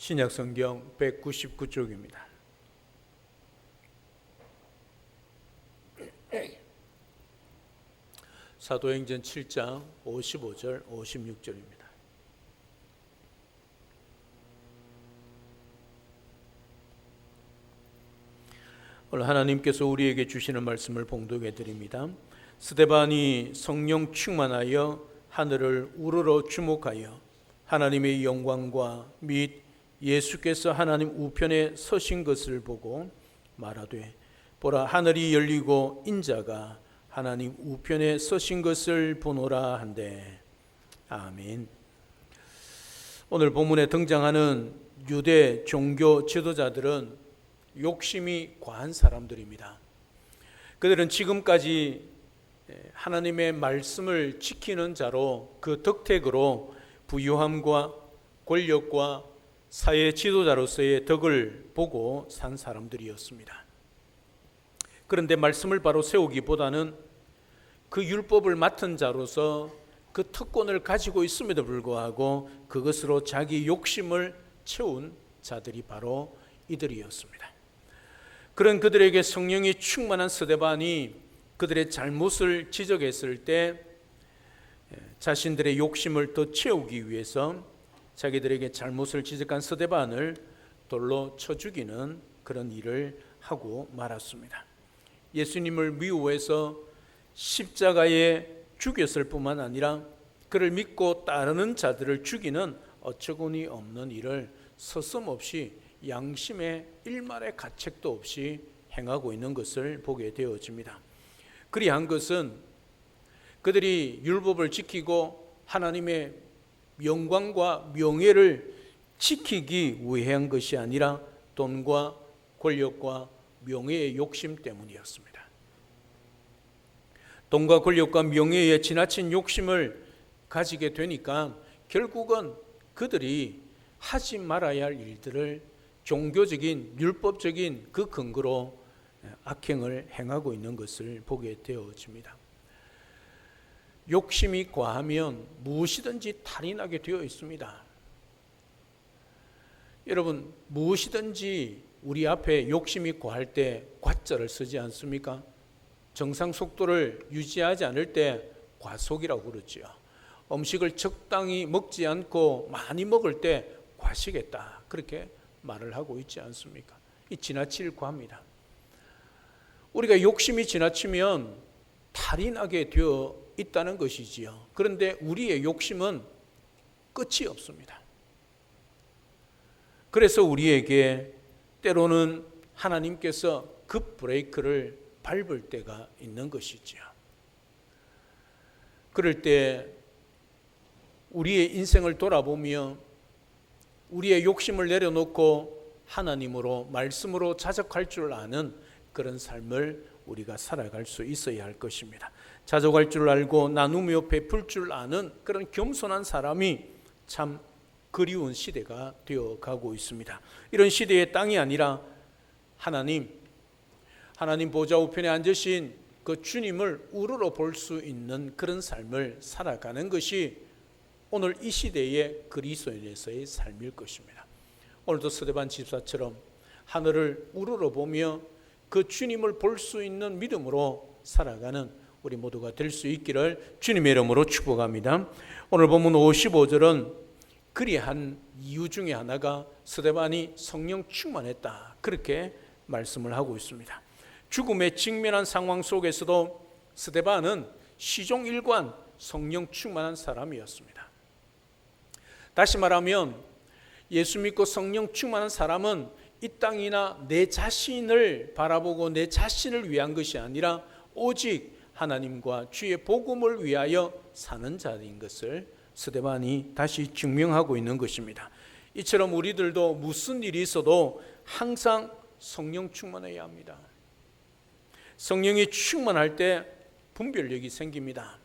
신약성경 199쪽입니다. 사도행전 7장 55절 56절입니다. 오늘 하나님께서 우리에게 주시는 말씀을 봉독해 드립니다. 스데반이 성령 충만하여 하늘을 우러러 주목하여 하나님의 영광과 및 예수께서 하나님 우편에 서신 것을 보고 말하되 보라 하늘이 열리고 인자가 하나님 우편에 서신 것을 보노라 한대. 아멘. 오늘 본문에 등장하는 유대 종교 지도자들은 욕심이 과한 사람들입니다. 그들은 지금까지 하나님의 말씀을 지키는 자로 그 덕택으로 부유함과 권력과 사회 지도자로서의 덕을 보고 산 사람들이었습니다. 그런데 말씀을 바로 세우기보다는 그 율법을 맡은 자로서 그 특권을 가지고 있음에도 불구하고 그것으로 자기 욕심을 채운 자들이 바로 이들이었습니다. 그런 그들에게 성령이 충만한 스데반이 그들의 잘못을 지적했을 때 자신들의 욕심을 더 채우기 위해서 자기들에게 잘못을 지적한 스데반을 돌로 쳐 죽이는 그런 일을 하고 말았습니다. 예수님을 미워해서 십자가에 죽였을 뿐만 아니라 그를 믿고 따르는 자들을 죽이는 어처구니 없는 일을 서슴없이 양심의 일말의 가책도 없이 행하고 있는 것을 보게 되어집니다. 그리한 것은 그들이 율법을 지키고 하나님의 영광과 명예를 지키기 위해 한 것이 아니라 돈과 권력과 명예의 욕심 때문이었습니다. 돈과 권력과 명예에 지나친 욕심을 가지게 되니까 결국은 그들이 하지 말아야 할 일들을 종교적인 율법적인 그 근거로 악행을 행하고 있는 것을 보게 되어집니다. 욕심이 과하면 무엇이든지 탈이 나게 되어 있습니다. 여러분, 무엇이든지 우리 앞에 욕심이 과할 때 과자를 쓰지 않습니까? 정상 속도를 유지하지 않을 때 과속이라고 그러죠. 음식을 적당히 먹지 않고 많이 먹을 때 과식했다, 그렇게 말을 하고 있지 않습니까? 이 지나칠 과입니다. 우리가 욕심이 지나치면 탈이 나게 되어 있다는 것이지요. 그런데 우리의 욕심은 끝이 없습니다. 그래서 우리에게 때로는 하나님께서 급 브레이크를 밟을 때가 있는 것이지요. 그럴 때 우리의 인생을 돌아보며 우리의 욕심을 내려놓고 하나님으로 말씀으로 자적할 줄 아는 그런 삶을 우리가 살아갈 수 있어야 할 것입니다. 자족할 줄 알고 나누며 베풀 줄 아는 그런 겸손한 사람이 참 그리운 시대가 되어가고 있습니다. 이런 시대의 땅이 아니라 하나님 보좌 우편에 앉으신 그 주님을 우러러 볼 수 있는 그런 삶을 살아가는 것이 오늘 이 시대의 그리스도인에서의 삶일 것입니다. 오늘도 스데반 집사처럼 하늘을 우러러 보며 그 주님을 볼 수 있는 믿음으로 살아가는 우리 모두가 될 수 있기를 주님의 이름으로 축복합니다. 오늘 본문 55절은 그리한 이유 중에 하나가 스데반이 성령 충만했다, 그렇게 말씀을 하고 있습니다. 죽음에 직면한 상황 속에서도 스데반은 시종일관 성령 충만한 사람이었습니다. 다시 말하면 예수 믿고 성령 충만한 사람은 이 땅이나 내 자신을 바라보고 내 자신을 위한 것이 아니라 오직 하나님과 주의 복음을 위하여 사는 자인 것을 스데반이 다시 증명하고 있는 것입니다. 이처럼 우리들도 무슨 일이 있어도 항상 성령 충만해야 합니다. 성령이 충만할 때 분별력이 생깁니다.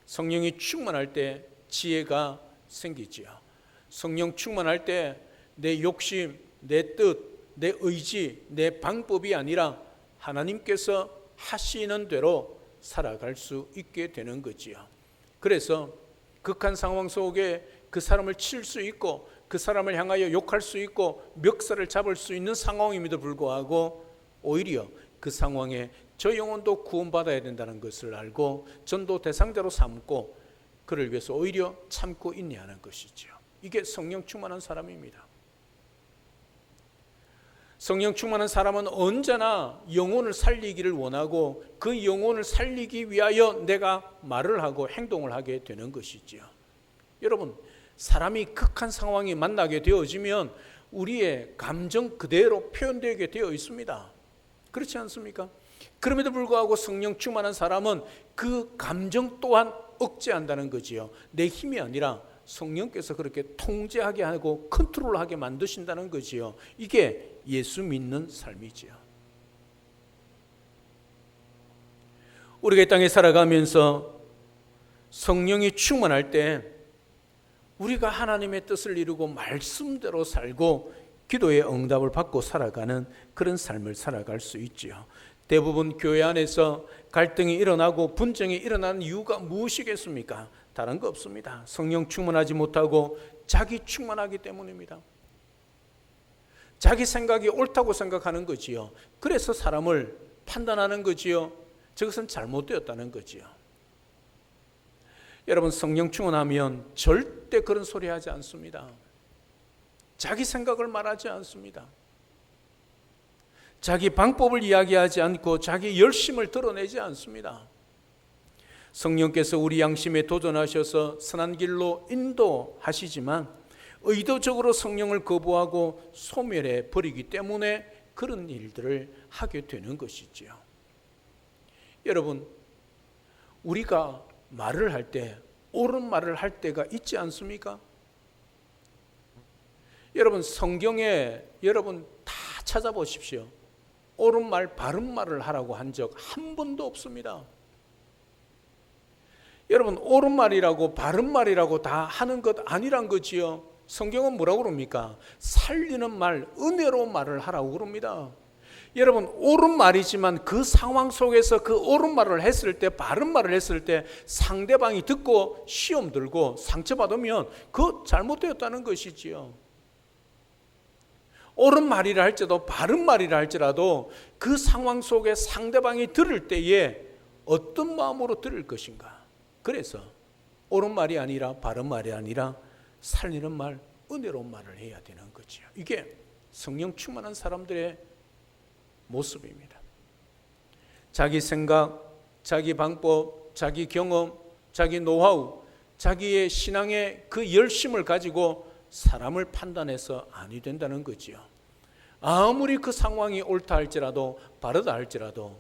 성령이 충만할 때 지혜가 생기지요. 성령 충만할 때 내 욕심, 내 뜻, 내 의지, 내 방법이 아니라 하나님께서 하시는 대로 살아갈 수 있게 되는 거지요. 그래서 극한 상황 속에 그 사람을 칠 수 있고 그 사람을 향하여 욕할 수 있고 멱살을 잡을 수 있는 상황임에도 불구하고 오히려 그 상황에 저 영혼도 구원받아야 된다는 것을 알고 전도 대상자로 삼고 그를 위해서 오히려 참고 인내하는 것이죠. 이게 성령 충만한 사람입니다. 성령 충만한 사람은 언제나 영혼을 살리기를 원하고 그 영혼을 살리기 위하여 내가 말을 하고 행동을 하게 되는 것이지요. 여러분, 사람이 극한 상황이 만나게 되어지면 우리의 감정 그대로 표현되게 되어 있습니다. 그렇지 않습니까? 그럼에도 불구하고 성령 충만한 사람은 그 감정 또한 억제한다는 거지요. 내 힘이 아니라 성령께서 그렇게 통제하게 하고 컨트롤하게 만드신다는 거지요. 이게 예수 믿는 삶이지요. 우리가 이 땅에 살아가면서 성령이 충만할 때 우리가 하나님의 뜻을 이루고 말씀대로 살고 기도의 응답을 받고 살아가는 그런 삶을 살아갈 수 있지요. 대부분 교회 안에서 갈등이 일어나고 분쟁이 일어나는 이유가 무엇이겠습니까? 다른 거 없습니다. 성령 충만하지 못하고 자기 충만하기 때문입니다. 자기 생각이 옳다고 생각하는 거지요. 그래서 사람을 판단하는 거지요. 저것은 잘못되었다는 거지요. 여러분, 성령 충만하면 절대 그런 소리 하지 않습니다. 자기 생각을 말하지 않습니다. 자기 방법을 이야기하지 않고 자기 열심을 드러내지 않습니다. 성령께서 우리 양심에 도전하셔서 선한 길로 인도하시지만 의도적으로 성령을 거부하고 소멸해 버리기 때문에 그런 일들을 하게 되는 것이지요. 여러분, 우리가 말을 할 때 옳은 말을 할 때가 있지 않습니까? 여러분, 성경에 여러분 다 찾아보십시오. 옳은 말, 바른 말을 하라고 한 적 한 번도 없습니다. 여러분, 옳은 말이라고 바른 말이라고 다 하는 것 아니란 거지요. 성경은 뭐라고 그럽니까? 살리는 말, 은혜로운 말을 하라고 그럽니다. 여러분, 옳은 말이지만 그 상황 속에서 그 옳은 말을 했을 때, 바른 말을 했을 때 상대방이 듣고 시험 들고 상처받으면 그거 잘못되었다는 것이지요. 옳은 말이라 할지라도 바른 말이라 할지라도 그 상황 속에 상대방이 들을 때에 어떤 마음으로 들을 것인가. 그래서 옳은 말이 아니라 바른 말이 아니라 살리는 말, 은혜로운 말을 해야 되는 거죠. 이게 성령 충만한 사람들의 모습입니다. 자기 생각, 자기 방법, 자기 경험, 자기 노하우, 자기의 신앙의 그 열심을 가지고 사람을 판단해서 아니 된다는 거지요. 아무리 그 상황이 옳다 할지라도 바르다 할지라도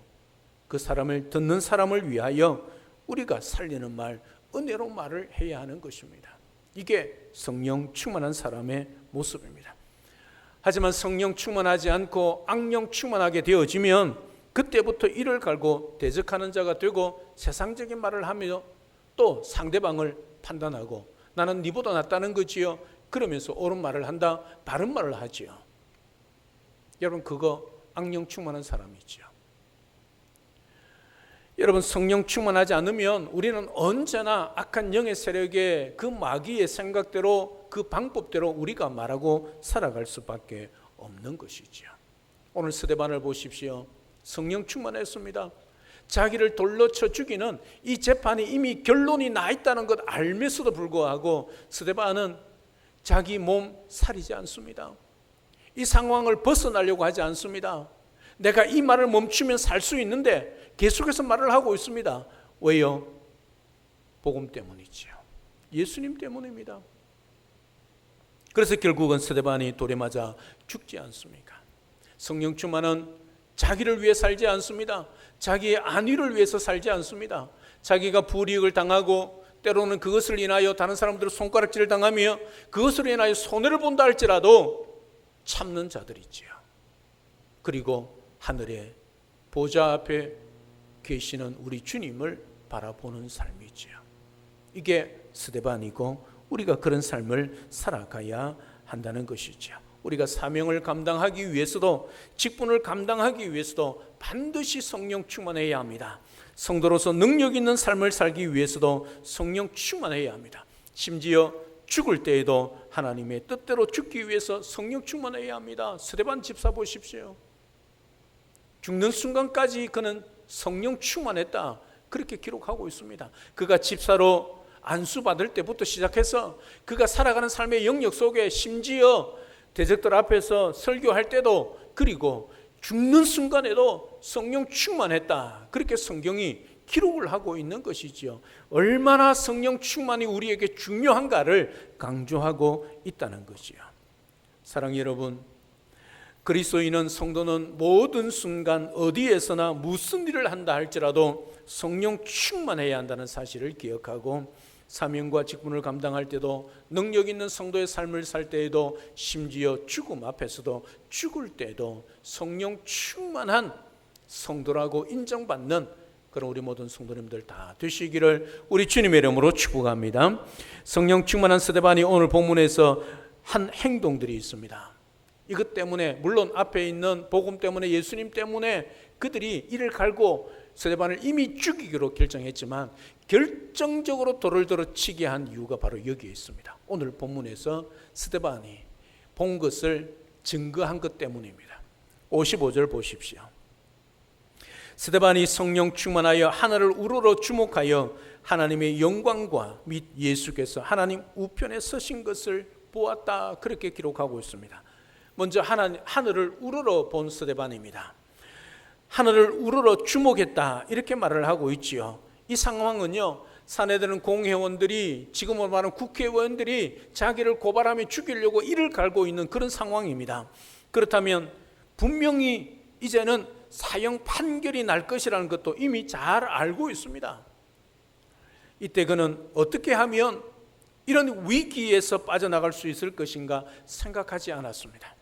그 사람을 듣는 사람을 위하여 우리가 살리는 말, 은혜로운 말을 해야 하는 것입니다. 이게 성령 충만한 사람의 모습입니다. 하지만 성령 충만하지 않고 악령 충만하게 되어지면 그때부터 이를 갈고 대적하는 자가 되고 세상적인 말을 하며 또 상대방을 판단하고 나는 니보다 낫다는 거지요. 그러면서 옳은 말을 한다, 바른 말을 하지요. 여러분, 그거 악령 충만한 사람이지요. 여러분, 성령 충만하지 않으면 우리는 언제나 악한 영의 세력의 그 마귀의 생각대로 그 방법대로 우리가 말하고 살아갈 수밖에 없는 것이지요. 오늘 스데반을 보십시오. 성령 충만했습니다. 자기를 돌로 쳐 죽이는 이 재판이 이미 결론이 나 있다는 것 알면서도 불구하고 스데반은 자기 몸 사리지 않습니다. 이 상황을 벗어나려고 하지 않습니다. 내가 이 말을 멈추면 살 수 있는데 계속해서 말을 하고 있습니다. 왜요? 복음 때문이지요. 예수님 때문입니다. 그래서 결국은 스데반이 돌에 맞아 죽지 않습니까? 성령 충만은 자기를 위해 살지 않습니다. 자기의 안위를 위해서 살지 않습니다. 자기가 불이익을 당하고 때로는 그것을 인하여 다른 사람들의 손가락질을 당하며 그것으로 인하여 손해를 본다 할지라도 참는 자들이지요. 그리고 하늘의 보좌 앞에 계시는 우리 주님을 바라보는 삶이지요. 이게 스데반이고 우리가 그런 삶을 살아가야 한다는 것이죠. 우리가 사명을 감당하기 위해서도 직분을 감당하기 위해서도 반드시 성령 충만해야 합니다. 성도로서 능력 있는 삶을 살기 위해서도 성령 충만해야 합니다. 심지어 죽을 때에도 하나님의 뜻대로 죽기 위해서 성령 충만해야 합니다. 스데반 집사 보십시오. 죽는 순간까지 그는 성령 충만했다, 그렇게 기록하고 있습니다. 그가 집사로 안수받을 때부터 시작해서 그가 살아가는 삶의 영역 속에 심지어 대적들 앞에서 설교할 때도, 그리고 죽는 순간에도 성령 충만했다, 그렇게 성경이 기록을 하고 있는 것이지요. 얼마나 성령 충만이 우리에게 중요한가를 강조하고 있다는 것이요. 사랑하는 여러분, 그리스도인은, 성도는 모든 순간 어디에서나 무슨 일을 한다 할지라도 성령 충만해야 한다는 사실을 기억하고, 사명과 직분을 감당할 때도, 능력 있는 성도의 삶을 살 때에도, 심지어 죽음 앞에서도, 죽을 때도 성령 충만한 성도라고 인정받는 그런 우리 모든 성도님들 다 되시기를 우리 주님의 이름으로 축복합니다. 성령 충만한 스데반이 오늘 본문에서 한 행동들이 있습니다. 이것 때문에, 물론 앞에 있는 복음 때문에, 예수님 때문에 그들이 이를 갈고 스데반을 이미 죽이기로 결정했지만 결정적으로 돌을 들어 치게 한 이유가 바로 여기에 있습니다. 오늘 본문에서 스데반이 본 것을 증거한 것 때문입니다. 55절 보십시오. 스데반이 성령 충만하여 하늘을 우러러 주목하여 하나님의 영광과 및 예수께서 하나님 우편에 서신 것을 보았다, 그렇게 기록하고 있습니다. 먼저 하늘을 우러러 본 스데반입니다. 하늘을 우러러 주목했다, 이렇게 말을 하고 있지요. 이 상황은요, 사내들은 공회원들이, 지금으로 말하는 국회의원들이 자기를 고발하며 죽이려고 이를 갈고 있는 그런 상황입니다. 그렇다면 분명히 이제는 사형 판결이 날 것이라는 것도 이미 잘 알고 있습니다. 이때 그는 어떻게 하면 이런 위기에서 빠져나갈 수 있을 것인가 생각하지 않았습니다.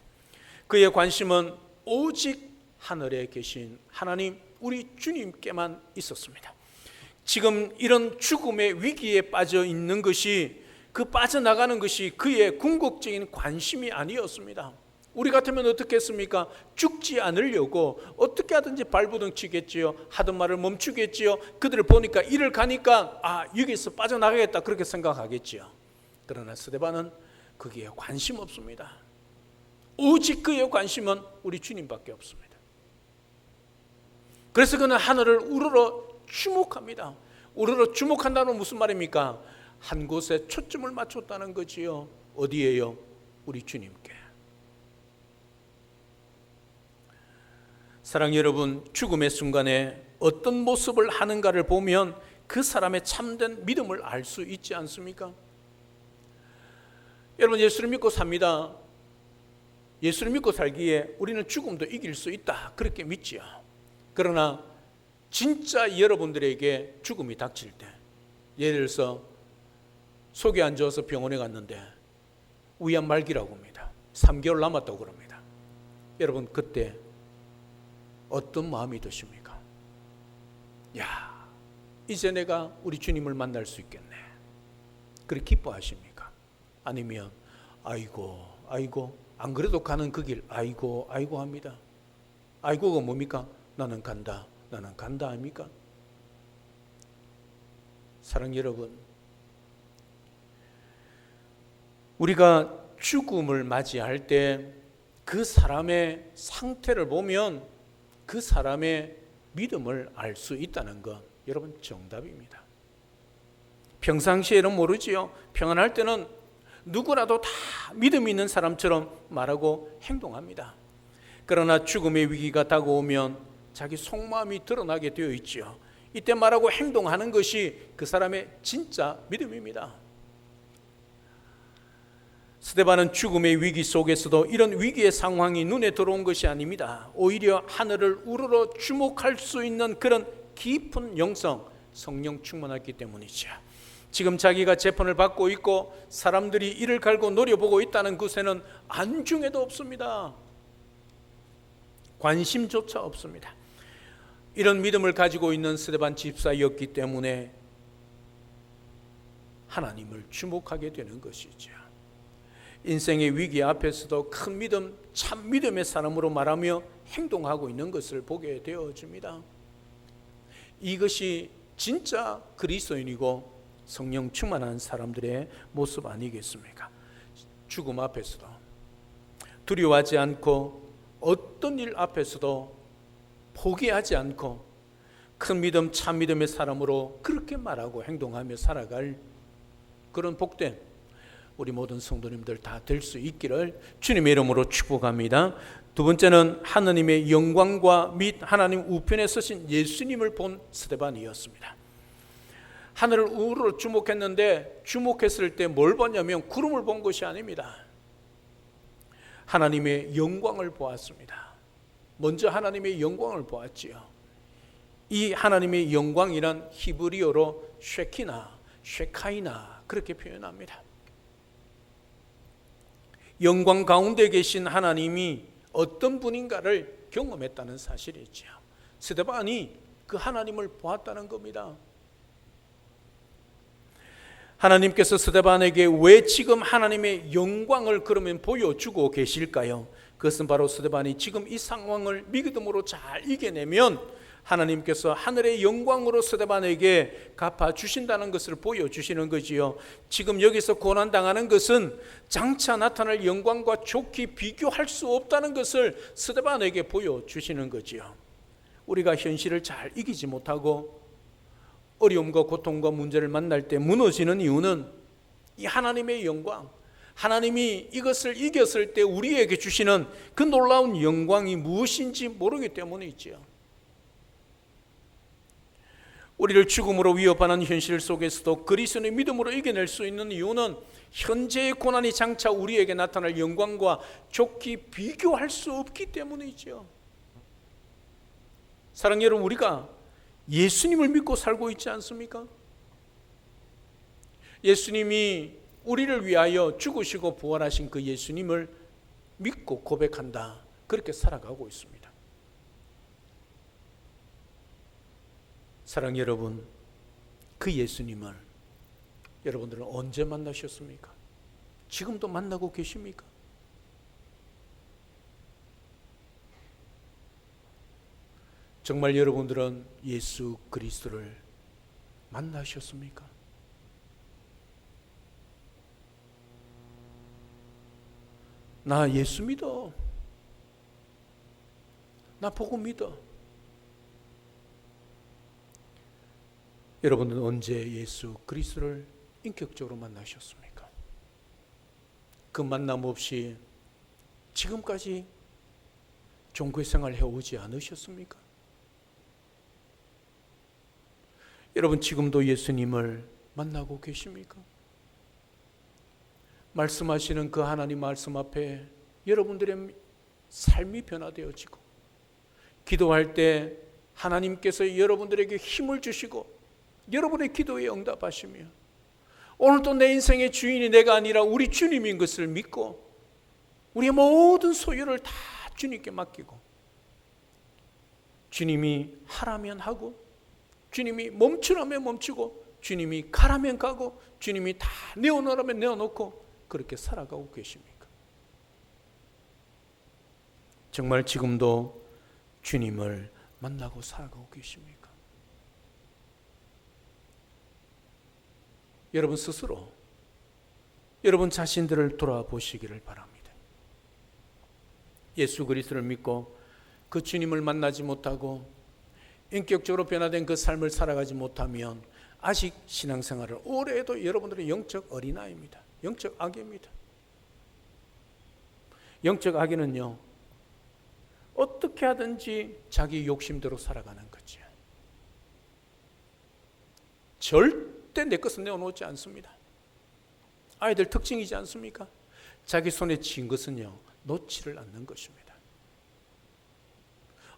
그의 관심은 오직 하늘에 계신 하나님, 우리 주님께만 있었습니다. 지금 이런 죽음의 위기에 빠져 있는 것이, 그 빠져나가는 것이 그의 궁극적인 관심이 아니었습니다. 우리 같으면 어떻게 했습니까? 죽지 않으려고 어떻게 하든지 발버둥 치겠지요. 하던 말을 멈추겠지요. 그들을 보니까 이를 가니까 여기서 빠져나가겠다, 그렇게 생각하겠지요. 그러나 스데반은 거기에 관심 없습니다. 오직 그의 관심은 우리 주님밖에 없습니다. 그래서 그는 하늘을 우러러 주목합니다. 우러러 주목한다는 무슨 말입니까? 한 곳에 초점을 맞췄다는 거지요. 어디에요? 우리 주님께. 사랑하는 여러분, 죽음의 순간에 어떤 모습을 하는가를 보면 그 사람의 참된 믿음을 알 수 있지 않습니까? 여러분, 예수를 믿고 삽니다. 예수를 믿고 살기에 우리는 죽음도 이길 수 있다, 그렇게 믿지요. 그러나 진짜 여러분들에게 죽음이 닥칠 때, 예를 들어서 속이 안 좋아서 병원에 갔는데 위암 말기라고 합니다. 3개월 남았다고 그럽니다. 여러분, 그때 어떤 마음이 드십니까? 야, 이제 내가 우리 주님을 만날 수 있겠네, 그렇게 기뻐하십니까? 아니면 아이고 안 그래도 가는 그 길 아이고 합니다. 아이고가 뭡니까? 나는 간다 아닙니까? 사랑 여러분, 우리가 죽음을 맞이할 때 그 사람의 상태를 보면 그 사람의 믿음을 알 수 있다는 것, 여러분, 정답입니다. 평상시에는 모르지요. 평안할 때는 누구라도 다 믿음 있는 사람처럼 말하고 행동합니다. 그러나 죽음의 위기가 다가오면 자기 속마음이 드러나게 되어 있죠. 이때 말하고 행동하는 것이 그 사람의 진짜 믿음입니다. 스데반은 죽음의 위기 속에서도 이런 위기의 상황이 눈에 들어온 것이 아닙니다. 오히려 하늘을 우러러 주목할 수 있는 그런 깊은 영성, 성령 충만했기 때문이죠. 지금 자기가 재판을 받고 있고 사람들이 이를 갈고 노려보고 있다는 것에는 안중에도 없습니다. 관심조차 없습니다. 이런 믿음을 가지고 있는 스데반 집사였기 때문에 하나님을 주목하게 되는 것이죠. 인생의 위기 앞에서도 큰 믿음, 참 믿음의 사람으로 말하며 행동하고 있는 것을 보게 되어집니다. 이것이 진짜 그리스도인이고 성령 충만한 사람들의 모습 아니겠습니까? 죽음 앞에서도 두려워하지 않고 어떤 일 앞에서도 포기하지 않고 큰 믿음, 참 믿음의 사람으로 그렇게 말하고 행동하며 살아갈 그런 복된 우리 모든 성도님들 다 될 수 있기를 주님의 이름으로 축복합니다. 두 번째는 하나님의 영광과 및 하나님 우편에 서신 예수님을 본 스데반이었습니다. 하늘을 우러러 주목했는데 주목했을 때 뭘 봤냐면 구름을 본 것이 아닙니다. 하나님의 영광을 보았습니다. 먼저 하나님의 영광을 보았지요. 이 하나님의 영광이란 히브리어로 쉐키나, 쉐카이나 그렇게 표현합니다. 영광 가운데 계신 하나님이 어떤 분인가를 경험했다는 사실이죠. 스데반이 그 하나님을 보았다는 겁니다. 하나님께서 스데반에게 왜 지금 하나님의 영광을 그러면 보여주고 계실까요? 그것은 바로 스데반이 지금 이 상황을 믿음으로 잘 이겨내면 하나님께서 하늘의 영광으로 스데반에게 갚아주신다는 것을 보여주시는 거지요. 지금 여기서 고난당하는 것은 장차 나타날 영광과 좋게 비교할 수 없다는 것을 스데반에게 보여주시는 거지요. 우리가 현실을 잘 이기지 못하고 어려움과 고통과 문제를 만날 때 무너지는 이유는 이 하나님의 영광, 하나님이 이것을 이겼을 때 우리에게 주시는 그 놀라운 영광이 무엇인지 모르기 때문이지요. 우리를 죽음으로 위협하는 현실 속에서도 그리스도의 믿음으로 이겨낼 수 있는 이유는 현재의 고난이 장차 우리에게 나타날 영광과 좋게 비교할 수 없기 때문이죠. 사랑하는 여러분, 우리가 예수님을 믿고 살고 있지 않습니까? 예수님이 우리를 위하여 죽으시고 부활하신 그 예수님을 믿고 고백한다. 그렇게 살아가고 있습니다. 사랑하는 여러분, 그 예수님을 여러분들은 언제 만나셨습니까? 지금도 만나고 계십니까? 정말 여러분들은 예수 그리스도를 만나셨습니까? 나 예수 믿어. 나 보고 믿어. 여러분은 언제 예수 그리스도를 인격적으로 만나셨습니까? 그 만남 없이 지금까지 종교 생활 해오지 않으셨습니까? 여러분 지금도 예수님을 만나고 계십니까? 말씀하시는 그 하나님 말씀 앞에 여러분들의 삶이 변화되어지고 기도할 때 하나님께서 여러분들에게 힘을 주시고 여러분의 기도에 응답하시며 오늘도 내 인생의 주인이 내가 아니라 우리 주님인 것을 믿고 우리의 모든 소유를 다 주님께 맡기고 주님이 하라면 하고 주님이 멈추라면 멈추고 주님이 가라면 가고 주님이 다 내어놓으라면 내어놓고 그렇게 살아가고 계십니까? 정말 지금도 주님을 만나고 살아가고 계십니까? 여러분 스스로 여러분 자신들을 돌아보시기를 바랍니다. 예수 그리스도를 믿고 그 주님을 만나지 못하고 인격적으로 변화된 그 삶을 살아가지 못하면 아직 신앙생활을 오래 해도 여러분들은 영적 어린아이입니다. 영적 아기입니다. 영적 아기는요, 어떻게 하든지 자기 욕심대로 살아가는 거죠. 절대 내 것은 내어놓지 않습니다. 아이들 특징이지 않습니까? 자기 손에 쥔 것은요, 놓지를 않는 것입니다.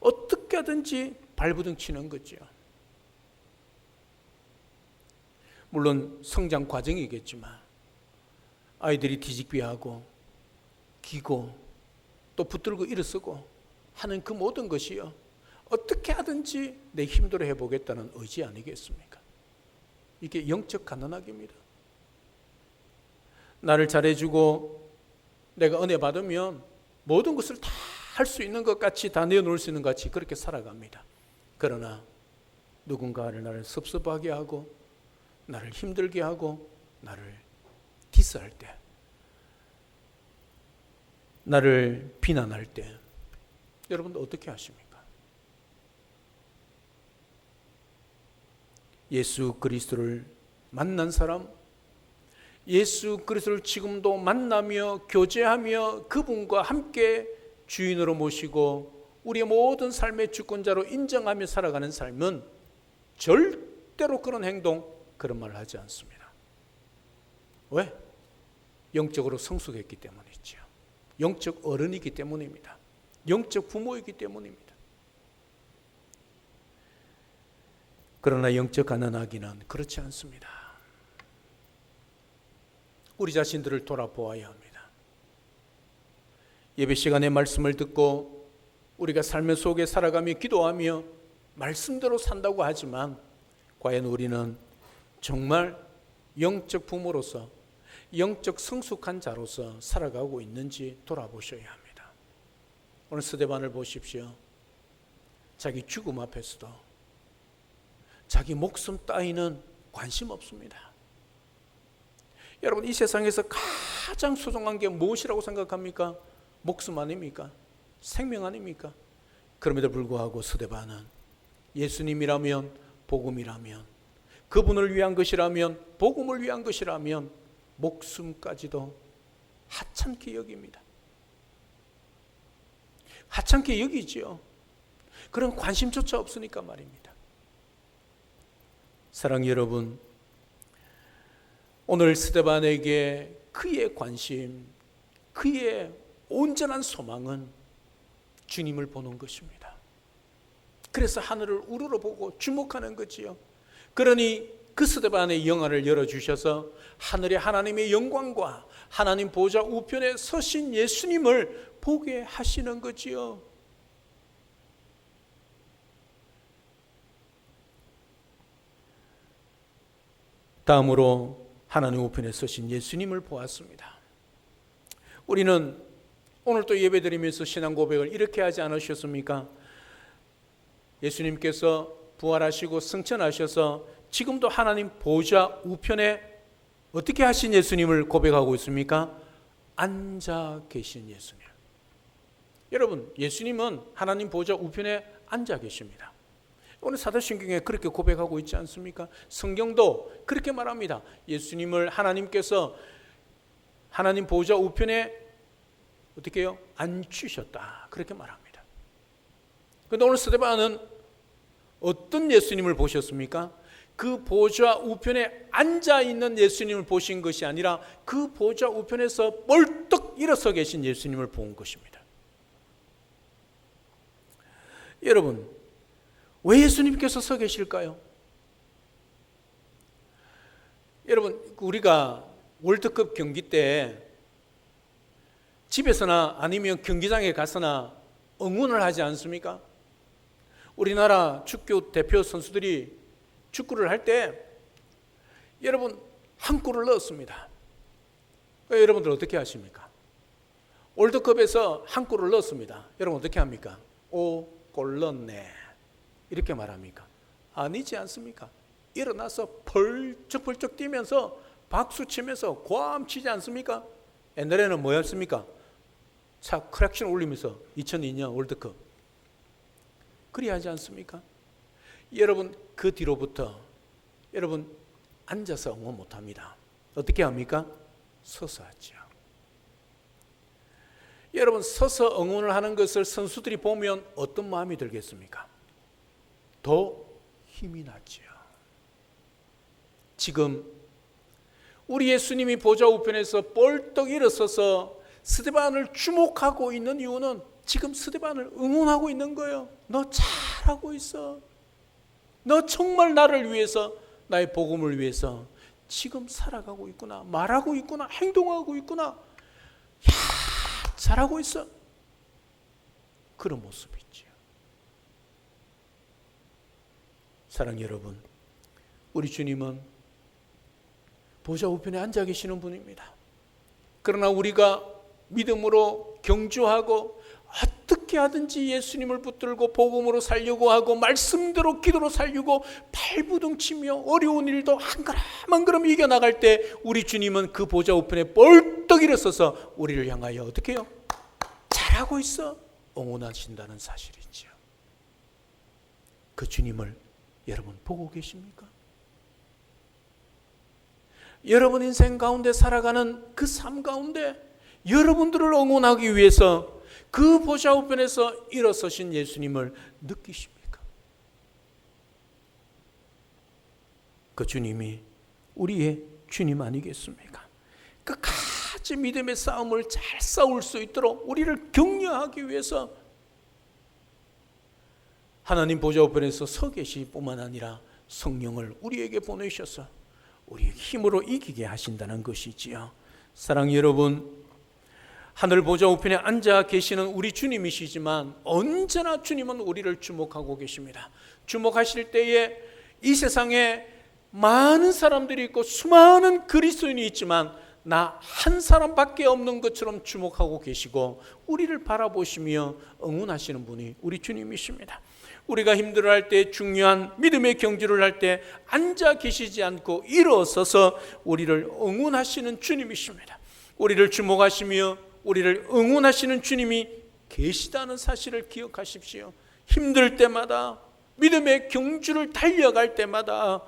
어떻게 하든지 발부둥 치는 거죠. 물론 성장 과정이겠지만 아이들이 뒤집기하고 기고 또 붙들고 일어서고 하는 그 모든 것이요, 어떻게 하든지 내 힘대로 해보겠다는 의지 아니겠습니까? 이게 영적 가난하기입니다. 나를 잘해주고 내가 은혜 받으면 모든 것을 다 할 수 있는 것 같이 다 내어놓을 수 있는 것 같이 그렇게 살아갑니다. 그러나 누군가를 나를 섭섭하게 하고 나를 힘들게 하고 나를 디스할 때, 나를 비난할 때 여러분 어떻게 하십니까? 예수 그리스도를 만난 사람, 예수 그리스도를 지금도 만나며 교제하며 그분과 함께 주인으로 모시고 우리의 모든 삶의 주권자로 인정하며 살아가는 삶은 절대로 그런 행동, 그런 말을 하지 않습니다. 왜? 영적으로 성숙했기 때문이죠. 영적 어른이기 때문입니다. 영적 부모이기 때문입니다. 그러나 영적 가난하기는 그렇지 않습니다. 우리 자신들을 돌아보아야 합니다. 예배 시간에 말씀을 듣고 우리가 삶의 속에 살아가며 기도하며 말씀대로 산다고 하지만 과연 우리는 정말 영적 부모로서 영적 성숙한 자로서 살아가고 있는지 돌아보셔야 합니다. 오늘 스데반을 보십시오. 자기 죽음 앞에서도 자기 목숨 따위는 관심 없습니다. 여러분, 이 세상에서 가장 소중한 게 무엇이라고 생각합니까? 목숨 아닙니까? 생명 아닙니까? 그럼에도 불구하고 스데반은 예수님이라면, 복음이라면, 그분을 위한 것이라면, 복음을 위한 것이라면 목숨까지도 하찮게 여깁니다. 하찮게 여기지요. 그런 관심조차 없으니까 말입니다. 사랑하는 여러분, 오늘 스데반에게 그의 관심, 그의 온전한 소망은 주님을 보는 것입니다. 그래서 하늘을 우러러보고 주목하는 거지요. 그러니 그 스데반의 영안을 열어주셔서 하늘의 하나님의 영광과 하나님 보좌 우편에 서신 예수님을 보게 하시는 거지요. 다음으로 하나님 우편에 서신 예수님을 보았습니다. 우리는 오늘 또 예배드리면서 신앙 고백을 이렇게 하지 않으셨습니까? 예수님께서 부활하시고 승천하셔서 지금도 하나님 보좌 우편에 어떻게 하신 예수님을 고백하고 있습니까? 앉아 계신 예수님. 여러분, 예수님은 하나님 보좌 우편에 앉아 계십니다. 오늘 사도신경에 그렇게 고백하고 있지 않습니까? 성경도 그렇게 말합니다. 예수님을 하나님께서 하나님 보좌 우편에 어떻게 해요? 앉히셨다. 그렇게 말합니다. 그런데 오늘 스데반은 어떤 예수님을 보셨습니까? 그 보좌 우편에 앉아있는 예수님을 보신 것이 아니라 그 보좌 우편에서 벌떡 일어서 계신 예수님을 본 것입니다. 여러분, 왜 예수님께서 서 계실까요? 여러분, 우리가 월드컵 경기 때 집에서나 아니면 경기장에 가서나 응원을 하지 않습니까? 우리나라 축구 대표 선수들이 축구를 할 때 여러분 한 골을 넣었습니다. 여러분들 어떻게 하십니까? 월드컵에서 한 골을 넣었습니다. 여러분 어떻게 합니까? 오, 골 넣었네. 이렇게 말합니까? 아니지 않습니까? 일어나서 벌쩍벌쩍 뛰면서 박수 치면서 고함 치지 않습니까? 옛날에는 뭐였습니까? 차 크랙션 올리면서 2002년 월드컵 그리 하지 않습니까? 여러분 그 뒤로부터 여러분 앉아서 응원 못합니다. 어떻게 합니까? 서서 하죠. 여러분 서서 응원을 하는 것을 선수들이 보면 어떤 마음이 들겠습니까? 더 힘이 나죠. 지금 우리 예수님이 보좌 우편에서 벌떡 일어서서 스데반을 주목하고 있는 이유는 지금 스데반을 응원하고 있는 거예요. 너 잘하고 있어. 너 정말 나를 위해서, 나의 복음을 위해서 지금 살아가고 있구나, 말하고 있구나, 행동하고 있구나. 야, 잘하고 있어. 그런 모습이죠. 사랑하는 여러분, 우리 주님은 보좌 우편에 앉아 계시는 분입니다. 그러나 우리가 믿음으로 경주하고 어떻게 하든지 예수님을 붙들고 복음으로 살려고 하고 말씀대로 기도로 살려고 발부둥치며 어려운 일도 한 걸음 한 걸음 이겨나갈 때 우리 주님은 그 보좌 우편에 벌떡 일어서서 우리를 향하여 어떻게 해요? 잘하고 있어 응원하신다는 사실이지요. 그 주님을 여러분 보고 계십니까? 여러분 인생 가운데 살아가는 그 삶 가운데 여러분들을 응원하기 위해서 그 보좌 우편에서 일어서신 예수님을 느끼십니까? 그 주님이 우리의 주님 아니겠습니까? 끝까지 믿음의 싸움을 잘 싸울 수 있도록 우리를 격려하기 위해서 하나님 보좌 우편에서 서 계실 뿐만 아니라 성령을 우리에게 보내셔서 우리의 힘으로 이기게 하신다는 것이지요. 사랑하는 여러분, 하늘 보좌 우편에 앉아 계시는 우리 주님이시지만 언제나 주님은 우리를 주목하고 계십니다. 주목하실 때에 이 세상에 많은 사람들이 있고 수많은 그리스도인이 있지만 나 한 사람밖에 없는 것처럼 주목하고 계시고 우리를 바라보시며 응원하시는 분이 우리 주님이십니다. 우리가 힘들어할 때, 중요한 믿음의 경주를 할 때 앉아 계시지 않고 일어서서 우리를 응원하시는 주님이십니다. 우리를 주목하시며 우리를 응원하시는 주님이 계시다는 사실을 기억하십시오. 힘들 때마다, 믿음의 경주를 달려갈 때마다,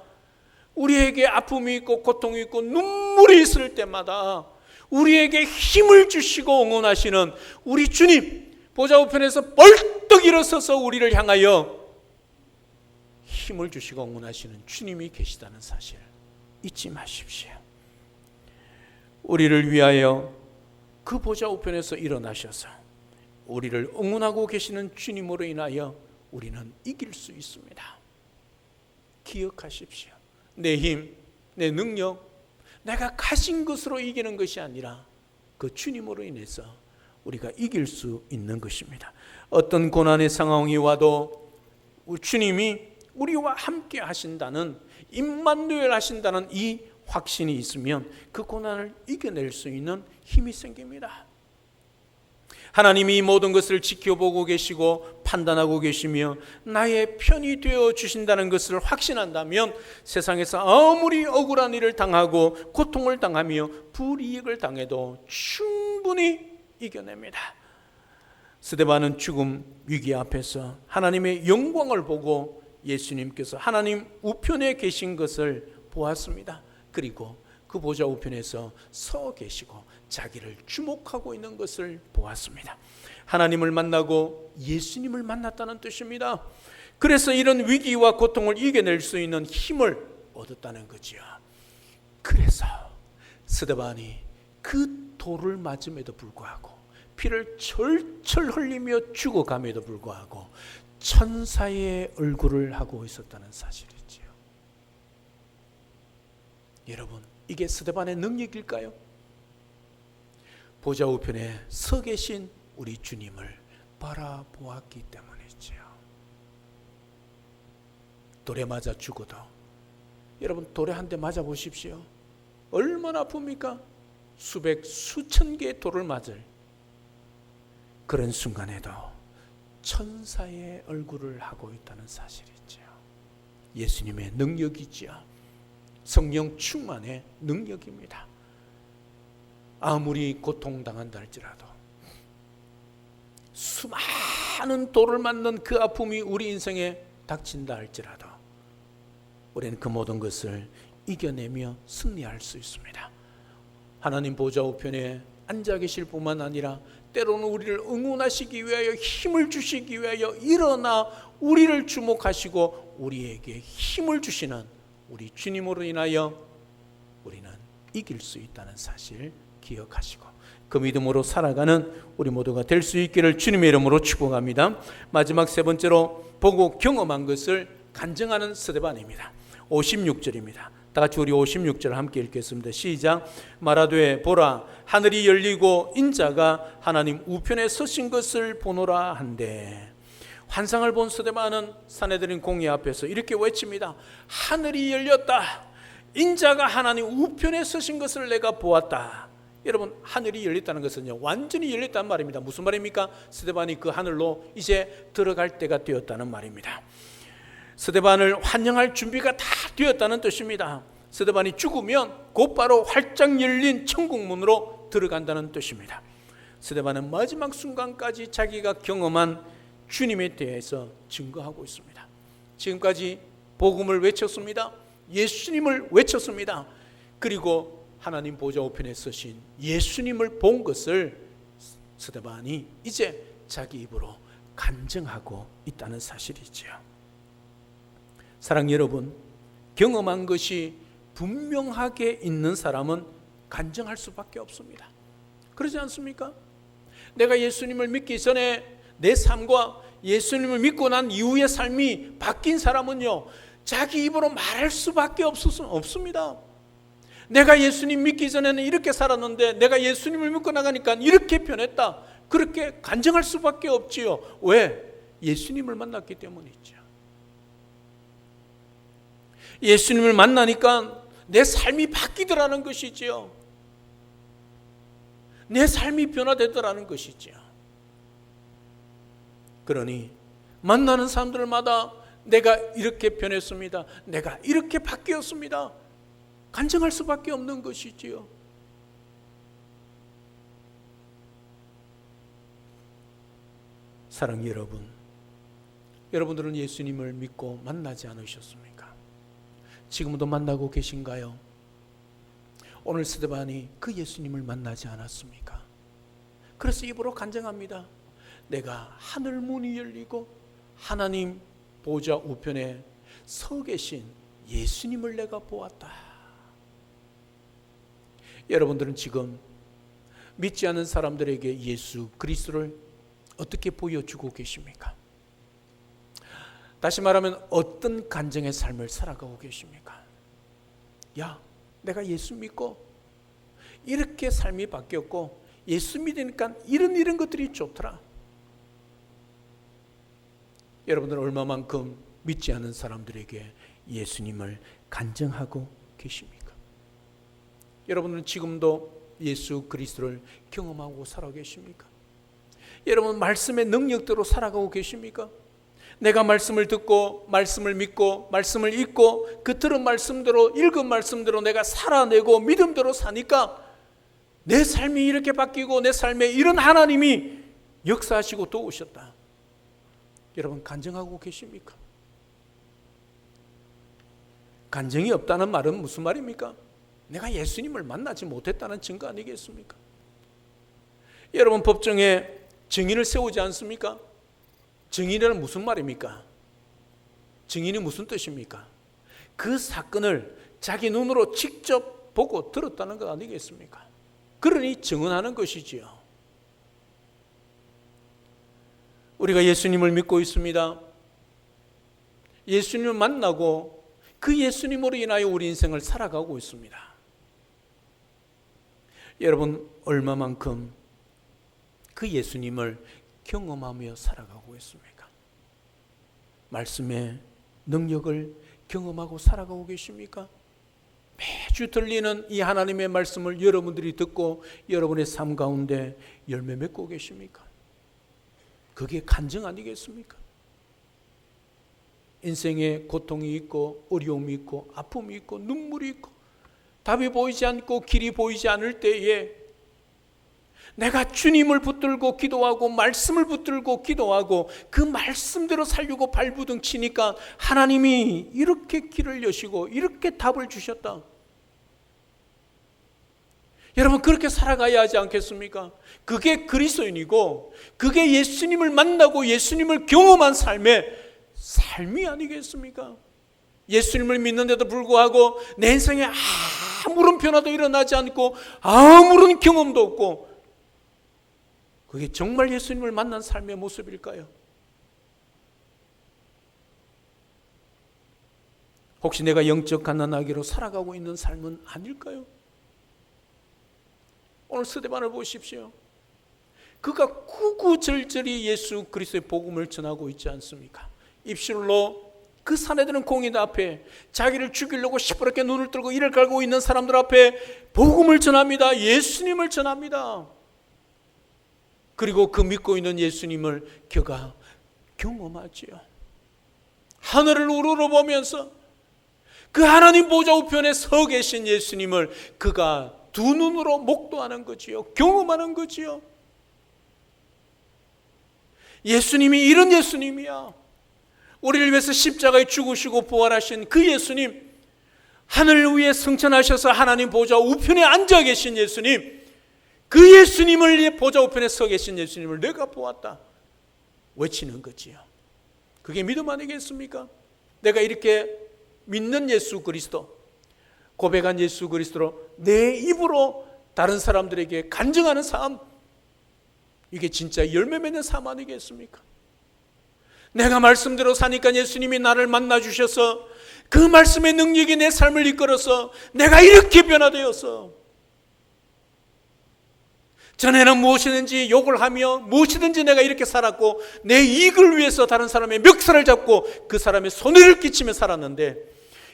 우리에게 아픔이 있고 고통이 있고 눈물이 있을 때마다 우리에게 힘을 주시고 응원하시는 우리 주님, 보좌 우편에서 벌떡 일어서서 우리를 향하여 힘을 주시고 응원하시는 주님이 계시다는 사실 잊지 마십시오. 우리를 위하여 그 보좌 우편에서 일어나셔서 우리를 응원하고 계시는 주님으로 인하여 우리는 이길 수 있습니다. 기억하십시오. 내 힘, 내 능력, 내가 가진 것으로 이기는 것이 아니라 그 주님으로 인해서 우리가 이길 수 있는 것입니다. 어떤 고난의 상황이 와도 주님이 우리와 함께 하신다는, 임마누엘 하신다는 이 확신이 있으면 그 고난을 이겨낼 수 있는 힘이 생깁니다. 하나님이 모든 것을 지켜보고 계시고 판단하고 계시며 나의 편이 되어 주신다는 것을 확신한다면 세상에서 아무리 억울한 일을 당하고 고통을 당하며 불이익을 당해도 충분히 이겨냅니다. 스데반은 죽음 위기 앞에서 하나님의 영광을 보고 예수님께서 하나님 우편에 계신 것을 보았습니다. 그리고 그 보좌 우편에서 서 계시고 자기를 주목하고 있는 것을 보았습니다. 하나님을 만나고 예수님을 만났다는 뜻입니다. 그래서 이런 위기와 고통을 이겨낼 수 있는 힘을 얻었다는 거지요. 그래서 스데반이 그 돌을 맞음에도 불구하고 피를 철철 흘리며 죽어감에도 불구하고 천사의 얼굴을 하고 있었다는 사실이지요. 여러분, 이게 스데반의 능력일까요? 보좌 우편에 서 계신 우리 주님을 바라보았기 때문이지요. 돌에 맞아 죽어도 여러분 돌에 한 대 맞아 보십시오. 얼마나 아픕니까? 수백 수천 개의 돌을 맞을 그런 순간에도 천사의 얼굴을 하고 있다는 사실이지요. 예수님의 능력이지요. 성령 충만의 능력입니다. 아무리 고통당한다 할지라도 수많은 돌을 맞는 그 아픔이 우리 인생에 닥친다 할지라도 우리는 그 모든 것을 이겨내며 승리할 수 있습니다. 하나님 보좌 우편에 앉아 계실 뿐만 아니라 때로는 우리를 응원하시기 위하여 힘을 주시기 위하여 일어나 우리를 주목하시고 우리에게 힘을 주시는 우리 주님으로 인하여 우리는 이길 수 있다는 사실 기억하시고 그 믿음으로 살아가는 우리 모두가 될 수 있기를 주님의 이름으로 축복합니다. 마지막 세 번째로 보고 경험한 것을 간증하는 스데반입니다. 56절입니다. 다 같이 우리 56절 함께 읽겠습니다. 시작. 말하되 보라 하늘이 열리고 인자가 하나님 우편에 서신 것을 보노라 한데, 환상을 본 스데반은 산헤드린 공회 앞에서 이렇게 외칩니다. 하늘이 열렸다. 인자가 하나님 우편에 서신 것을 내가 보았다. 여러분, 하늘이 열렸다는 것은요, 완전히 열렸다는 말입니다. 무슨 말입니까? 스데반이 그 하늘로 이제 들어갈 때가 되었다는 말입니다. 스데반을 환영할 준비가 다 되었다는 뜻입니다. 스데반이 죽으면 곧바로 활짝 열린 천국문으로 들어간다는 뜻입니다. 스데반은 마지막 순간까지 자기가 경험한 주님에 대해서 증거하고 있습니다. 지금까지 복음을 외쳤습니다. 예수님을 외쳤습니다. 그리고 하나님 보좌 우편에 서신 예수님을 본 것을 스데반이 이제 자기 입으로 간증하고 있다는 사실이지요. 사랑하는 여러분, 경험한 것이 분명하게 있는 사람은 간증할 수밖에 없습니다. 그러지 않습니까? 내가 예수님을 믿기 전에 내 삶과 예수님을 믿고 난 이후의 삶이 바뀐 사람은요, 자기 입으로 말할 수밖에 없습니다. 내가 예수님 믿기 전에는 이렇게 살았는데 내가 예수님을 믿고 나가니까 이렇게 변했다, 그렇게 간증할 수밖에 없지요. 왜? 예수님을 만났기 때문이죠. 예수님을 만나니까 내 삶이 바뀌더라는 것이지요. 내 삶이 변화되더라는 것이지요. 그러니 만나는 사람들마다 내가 이렇게 변했습니다, 내가 이렇게 바뀌었습니다, 간증할 수밖에 없는 것이지요. 사랑하는 여러분, 여러분들은 예수님을 믿고 만나지 않으셨습니까? 지금도 만나고 계신가요? 오늘 스데반이 그 예수님을 만나지 않았습니까? 그래서 입으로 간증합니다. 내가 하늘 문이 열리고 하나님 보좌 우편에 서 계신 예수님을 내가 보았다. 여러분들은 지금 믿지 않는 사람들에게 예수 그리스도를 어떻게 보여주고 계십니까? 다시 말하면 어떤 간증의 삶을 살아가고 계십니까? 야, 내가 예수 믿고 이렇게 삶이 바뀌었고 예수 믿으니까 이런 것들이 좋더라. 여러분들은 얼마만큼 믿지 않는 사람들에게 예수님을 간증하고 계십니까? 여러분은 지금도 예수 그리스도를 경험하고 살아가고 계십니까? 여러분, 말씀의 능력대로 살아가고 계십니까? 내가 말씀을 듣고 말씀을 믿고 말씀을 읽고 그 들은 말씀대로 읽은 말씀대로 내가 살아내고 믿음대로 사니까 내 삶이 이렇게 바뀌고 내 삶에 이런 하나님이 역사하시고 도우셨다. 여러분, 간증하고 계십니까? 간증이 없다는 말은 무슨 말입니까? 내가 예수님을 만나지 못했다는 증거 아니겠습니까? 여러분, 법정에 증인을 세우지 않습니까? 증인이란 무슨 말입니까? 증인이 무슨 뜻입니까? 그 사건을 자기 눈으로 직접 보고 들었다는 것 아니겠습니까? 그러니 증언하는 것이지요. 우리가 예수님을 믿고 있습니다. 예수님을 만나고 그 예수님으로 인하여 우리 인생을 살아가고 있습니다. 여러분, 얼마만큼 그 예수님을 경험하며 살아가고 있습니까? 말씀의 능력을 경험하고 살아가고 계십니까? 매주 들리는 이 하나님의 말씀을 여러분들이 듣고 여러분의 삶 가운데 열매 맺고 계십니까? 그게 간증 아니겠습니까? 인생에 고통이 있고 어려움이 있고 아픔이 있고 눈물이 있고 답이 보이지 않고 길이 보이지 않을 때에 내가 주님을 붙들고 기도하고 말씀을 붙들고 기도하고 그 말씀대로 살려고 발부둥 치니까 하나님이 이렇게 길을 여시고 이렇게 답을 주셨다. 여러분, 그렇게 살아가야 하지 않겠습니까? 그게 그리스도인이고 그게 예수님을 만나고 예수님을 경험한 삶이 아니겠습니까? 예수님을 믿는데도 불구하고 내 인생에 아무런 변화도 일어나지 않고 아무런 경험도 없고, 그게 정말 예수님을 만난 삶의 모습일까요? 혹시 내가 영적 갓난아기로 살아가고 있는 삶은 아닐까요? 오늘 스데반을 보십시오. 그가 구구절절히 예수 그리스도의 복음을 전하고 있지 않습니까? 입술로 그 사내들은 공인 앞에 자기를 죽이려고 시퍼렇게 눈을 뜨고 이를 갈고 있는 사람들 앞에 복음을 전합니다. 예수님을 전합니다. 그리고 그 믿고 있는 예수님을 그가 경험하지요. 하늘을 우러러보면서 그 하나님 보좌 우편에 서 계신 예수님을 그가 두 눈으로 목도하는 거지요. 경험하는 거지요. 예수님이 이런 예수님이야. 우리를 위해서 십자가에 죽으시고 부활하신 그 예수님, 하늘 위에 승천하셔서 하나님 보좌 우편에 앉아 계신 예수님, 그 예수님을 보좌 우편에 서 계신 예수님을 내가 보았다 외치는 거지요. 그게 믿음 아니겠습니까? 내가 이렇게 믿는 예수 그리스도, 고백한 예수 그리스도로 내 입으로 다른 사람들에게 간증하는 삶, 이게 진짜 열매 맺는 삶 아니겠습니까? 내가 말씀대로 사니까 예수님이 나를 만나 주셔서 그 말씀의 능력이 내 삶을 이끌어서 내가 이렇게 변화되어서 전에는 무엇이든지 욕을 하며 무엇이든지 내가 이렇게 살았고 내 이익을 위해서 다른 사람의 멱살을 잡고 그 사람의 손해를 끼치며 살았는데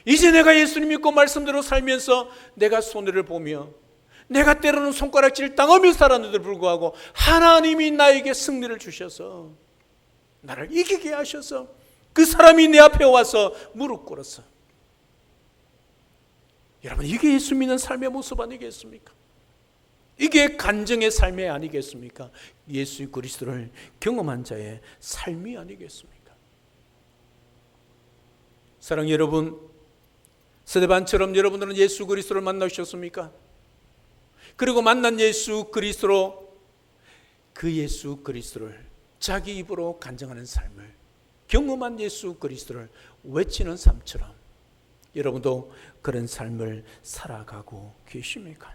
이제 내가 예수님 믿고 말씀대로 살면서 내가 손해를 보며 내가 때로는 손가락질 당하며 살았는데도 불구하고 하나님이 나에게 승리를 주셔서 나를 이기게 하셔서 그 사람이 내 앞에 와서 무릎 꿇었어. 여러분, 이게 예수 믿는 삶의 모습 아니겠습니까? 이게 간증의 삶이 아니겠습니까? 예수 그리스도를 경험한 자의 삶이 아니겠습니까? 사랑하는 여러분, 스데반처럼 여러분들은 예수 그리스도를 만나셨습니까? 그리고 만난 예수 그리스도로 그 예수 그리스도를 자기 입으로 간증하는 삶을, 경험한 예수 그리스도를 외치는 삶처럼 여러분도 그런 삶을 살아가고 계십니까?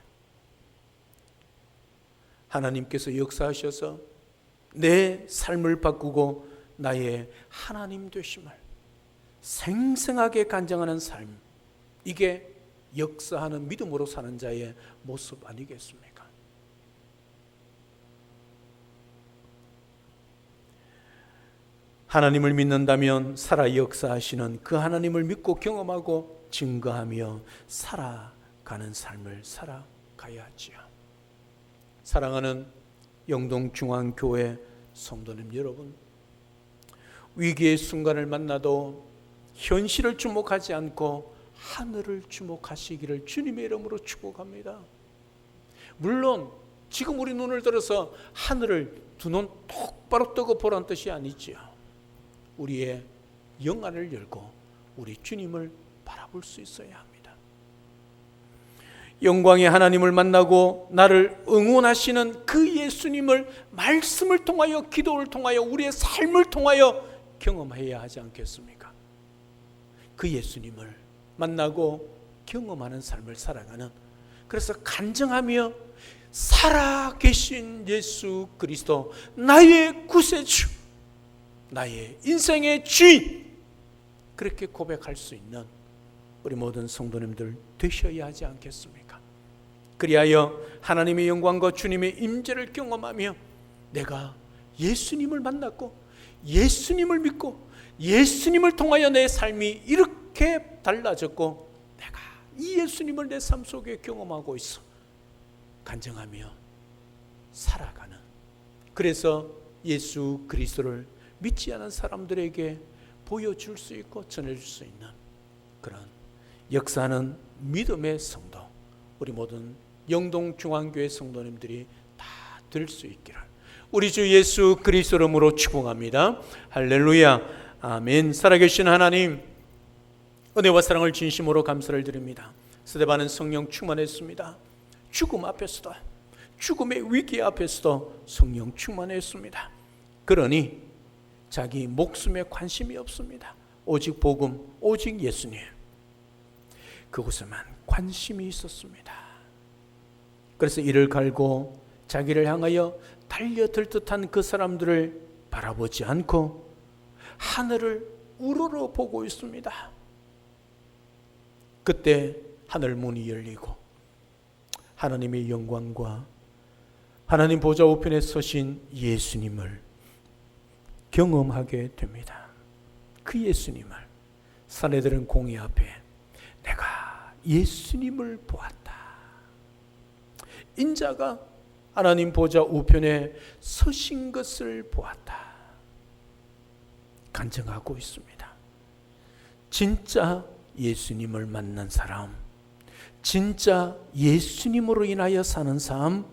하나님께서 역사하셔서 내 삶을 바꾸고 나의 하나님 되심을 생생하게 간증하는 삶, 이게 역사하는 믿음으로 사는 자의 모습 아니겠습니까? 하나님을 믿는다면 살아 역사하시는 그 하나님을 믿고 경험하고 증거하며 살아가는 삶을 살아가야 하지요. 사랑하는 영동중앙교회 성도님 여러분, 위기의 순간을 만나도 현실을 주목하지 않고 하늘을 주목하시기를 주님의 이름으로 축복합니다. 물론 지금 우리 눈을 들어서 하늘을 두 눈 똑바로 뜨고 보라는 뜻이 아니지요. 우리의 영안을 열고 우리 주님을 바라볼 수 있어야 합니다. 영광의 하나님을 만나고 나를 응원하시는 그 예수님을 말씀을 통하여, 기도를 통하여, 우리의 삶을 통하여 경험해야 하지 않겠습니까? 그 예수님을 만나고 경험하는 삶을 살아가는, 그래서 간증하며 살아계신 예수 그리스도, 나의 구세주, 나의 인생의 주인, 그렇게 고백할 수 있는 우리 모든 성도님들 되셔야 하지 않겠습니까? 그리하여 하나님의 영광과 주님의 임재를 경험하며 내가 예수님을 만났고 예수님을 믿고 예수님을 통하여 내 삶이 이렇게 달라졌고 내가 이 예수님을 내 삶 속에 경험하고 있어 간증하며 살아가는, 그래서 예수 그리스도를 믿지 않은 사람들에게 보여줄 수 있고 전해줄 수 있는 그런 역사하는 믿음의 성도, 우리 모든 영동중앙교회 성도님들이 다 될 수 있기를 우리 주 예수 그리스도 이름으로 축복합니다. 할렐루야, 아멘. 살아계신 하나님, 은혜와 사랑을 진심으로 감사를 드립니다. 스데반은 성령 충만했습니다. 죽음 앞에서도, 죽음의 위기 앞에서도 성령 충만했습니다. 그러니 자기 목숨에 관심이 없습니다. 오직 복음, 오직 예수님, 그곳에만 관심이 있었습니다. 그래서 이를 갈고 자기를 향하여 달려들 듯한 그 사람들을 바라보지 않고 하늘을 우러러 보고 있습니다. 그때 하늘 문이 열리고 하나님의 영광과 하나님 보좌 우편에 서신 예수님을 경험하게 됩니다. 그 예수님을, 사내들은 공의 앞에 내가 예수님을 보았다. 인자가 하나님 보좌 우편에 서신 것을 보았다. 간증하고 있습니다. 진짜 예수님을 만난 사람, 진짜 예수님으로 인하여 사는 삶,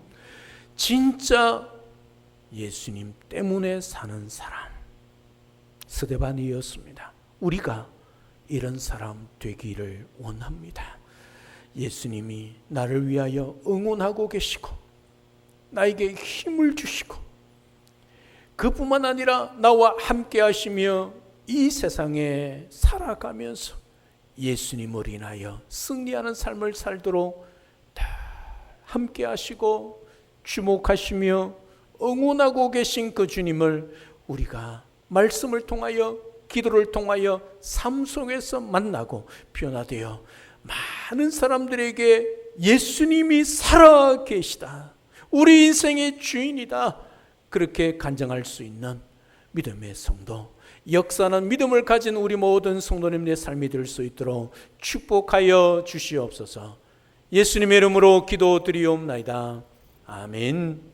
진짜 예수님 때문에 사는 사람, 스데반이었습니다. 우리가 이런 사람 되기를 원합니다. 예수님이 나를 위하여 응원하고 계시고 나에게 힘을 주시고 그뿐만 아니라 나와 함께 하시며 이 세상에 살아가면서 예수님을 인하여 승리하는 삶을 살도록 다 함께 하시고 주목하시며 응원하고 계신 그 주님을 우리가 말씀을 통하여 기도를 통하여 삶 속에서 만나고 변화되어 많은 사람들에게 예수님이 살아 계시다, 우리 인생의 주인이다, 그렇게 간증할 수 있는 믿음의 성도, 역사는 믿음을 가진 우리 모든 성도님의 삶이 될 수 있도록 축복하여 주시옵소서. 예수님의 이름으로 기도드리옵나이다. 아멘.